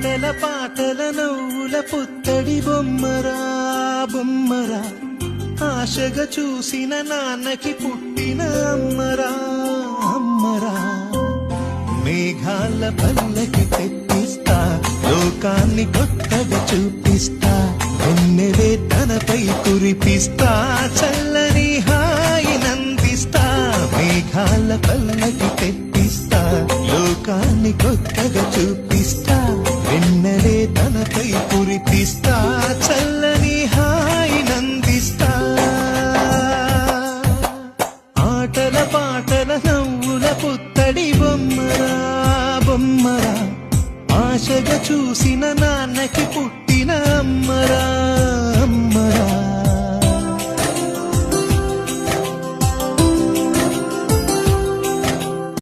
ఆటల పాటల నవ్వుల పుత్తడి బొమ్మరా బొమ్మరా ఆశగా చూసిన నాన్నకి పుట్టిన అమ్మరా అమ్మరా మేఘాల పల్లకి తెప్పిస్తా లోకాన్ని కొత్తగా చూపిస్తా వెన్నెలే తనపై కురిపిస్తా చల్లని హాయినందిస్తా మేఘాల పల్లకి తెప్పిస్తా లోకాన్ని కొత్తగా చూపిస్తా వెన్నెలే తనపై కురిపిస్తా చల్లని హాయినందిస్తా ఆటల పాటల నవ్వుల పుత్తడి బొమ్మరా బొమ్మరా ఆశగా చూసిన నాన్నకి పుట్టిన అమ్మరా అమ్మరా